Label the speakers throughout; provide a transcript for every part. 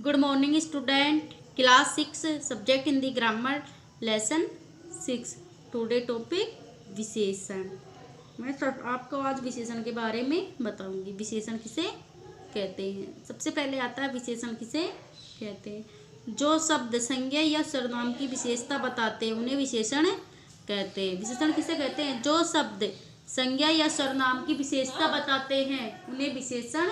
Speaker 1: Good morning student, class 6 subject Hindi grammar lesson 6। Today topic विशेषण। मैं सब आपको आज विशेषण के बारे में बताऊंगी। विशेषण किसे कहते हैं? सबसे पहले आता है विशेषण किसे कहते हैं? जो शब्द संज्ञा या सर्वनाम की विशेषता बताते हैं उन्हें विशेषण कहते हैं। विशेषण किसे कहते हैं? जो शब्द संज्ञा या सर्वनाम की विशेषता बताते हैं उन्हें विशेषण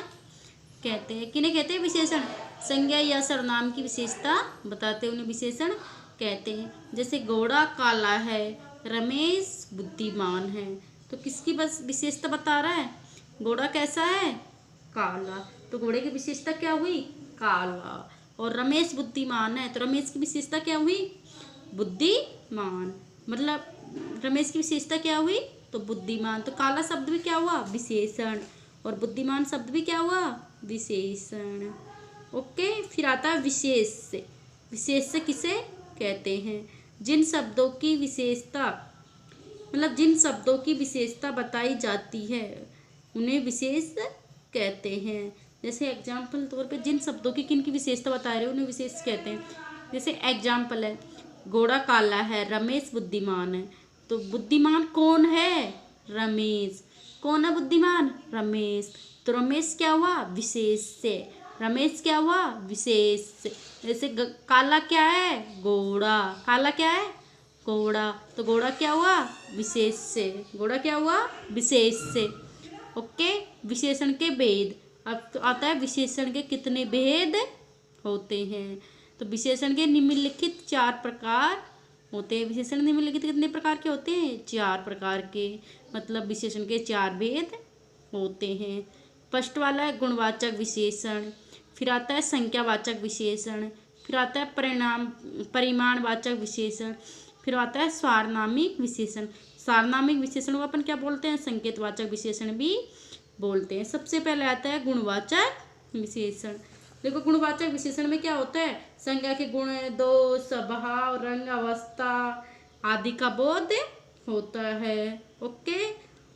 Speaker 1: कहते हैं। किन्हें कहते हैं? विशेषण। संज्ञा या सर्वनाम की विशेषता बताते हैं उन्हें विशेषण कहते हैं। जैसे घोड़ा काला है, रमेश बुद्धिमान है। तो किसकी बस विशेषता बता रहा है? घोड़ा कैसा है? काला। तो घोड़े की विशेषता क्या हुई? काला। और रमेश बुद्धिमान है तो रमेश की विशेषता क्या हुई? बुद्धिमान। मतलब रमेश की विशेषता क्या हुई? तो बुद्धिमान। तो काला शब्द भी क्या हुआ? विशेषण। और बुद्धिमान शब्द भी क्या हुआ? विशेषण। ओके। फिर आता है विशेष्य। विशेष्य किसे कहते हैं? जिन शब्दों की विशेषता मतलब जिन शब्दों की विशेषता बताई जाती है उन्हें विशेष कहते हैं। जैसे एग्जाम्पल तौर पे जिन शब्दों की किन की विशेषता बता रहे हैं उन्हें विशेष कहते हैं। जैसे एग्जाम्पल है, घोड़ा काला है, रमेश बुद्धिमान है। तो बुद्धिमान कौन है? रमेश। कौन है बुद्धिमान? रमेश। तो रमेश क्या हुआ? विशेष्य। रमेश क्या हुआ? विशेष। जैसे काला क्या है? घोड़ा। काला क्या है? घोड़ा। तो घोड़ा क्या हुआ? विशेष्य। घोड़ा क्या हुआ? विशेष्य। ओके। विशेषण के भेद। अब तो आता है विशेषण के कितने भेद होते हैं? तो विशेषण के निम्नलिखित 4 प्रकार होते हैं। विशेषण निम्नलिखित कितने प्रकार के होते हैं? 4 प्रकार के। मतलब विशेषण के 4 भेद होते हैं। फर्स्ट वाला है गुणवाचक विशेषण, फिर आता है संख्यावाचक विशेषण, फिर आता है परिमाणवाचक विशेषण, फिर आता है सार्वनामिक विशेषण। सार्वनामिक विशेषण को अपन क्या बोलते हैं? संकेतवाचक विशेषण भी बोलते हैं। सबसे पहले आता है गुणवाचक विशेषण। देखो गुणवाचक विशेषण में क्या होता है? संज्ञा के गुण, दोष, स्वभाव, रंग, अवस्था आदि का बोध होता है। ओके।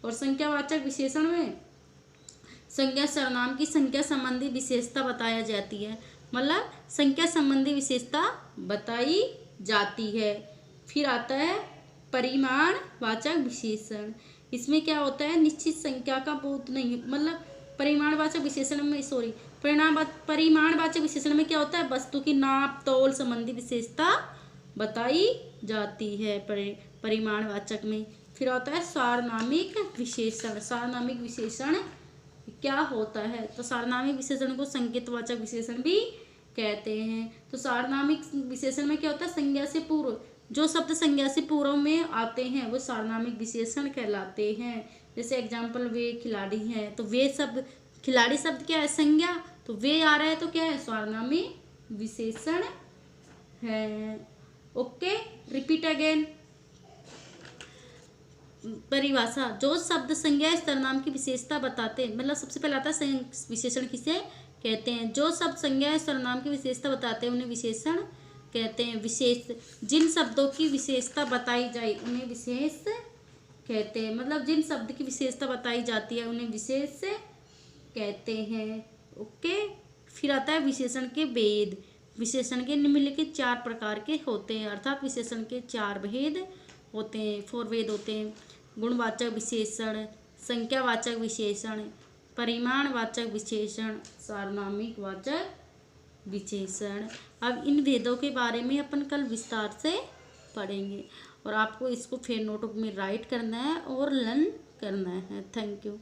Speaker 1: और संख्यावाचक विशेषण में संज्ञा सर्वनाम की संख्या संबंधी विशेषता बताया जाती है। मतलब संख्या संबंधी विशेषता बताई जाती है। फिर आता है परिमाणवाचक विशेषण। इसमें क्या होता है? निश्चित संख्या का बोध नहीं, मतलब परिमाणवाचक विशेषण में परिमाणवाचक विशेषण में क्या होता है? वस्तु की नाप तौल संबंधी विशेषता बताई जाती है परिमाणवाचक में। फिर आता है सार्वनामिक विशेषण। सार्वनामिक विशेषण क्या होता है? तो सार्वनामिक विशेषण को संकेतवाचक विशेषण भी कहते हैं। तो सार्वनामिक विशेषण में क्या होता है? संज्ञा से पूर्व जो शब्द संज्ञा से पूर्व में आते हैं वो सार्वनामिक विशेषण कहलाते हैं। जैसे एग्जाम्पल, वे खिलाड़ी हैं तो वे शब्द, खिलाड़ी शब्द क्या है? संज्ञा। तो वे आ रहा है तो क्या है? सार्वनामिक विशेषण है। ओके। Repeat again. परिभाषा। जो शब्द संज्ञा सर्वनाम की विशेषता बताते हैं, मतलब सबसे पहले आता है विशेषण किसे कहते हैं? जो शब्द संज्ञा सर्वनाम की विशेषता बताते हैं उन्हें विशेषण कहते हैं। विशेष। जिन शब्दों की विशेषता बताई जाए उन्हें विशेष कहते हैं। मतलब जिन शब्द की विशेषता बताई जाती है उन्हें विशेष कहते हैं। ओके। फिर आता है विशेषण के भेद। विशेषण के निम्नलिखित 4 प्रकार के होते हैं, अर्थात विशेषण के 4 भेद होते हैं, 4 भेद होते हैं। गुणवाचक विशेषण, संख्यावाचक विशेषण, परिमाणवाचक विशेषण, सार्वनामिक वाचक विशेषण। अब इन भेदों के बारे में अपन कल विस्तार से पढ़ेंगे और आपको इसको फिर नोटबुक में राइट करना है और लर्न करना है। Thank you.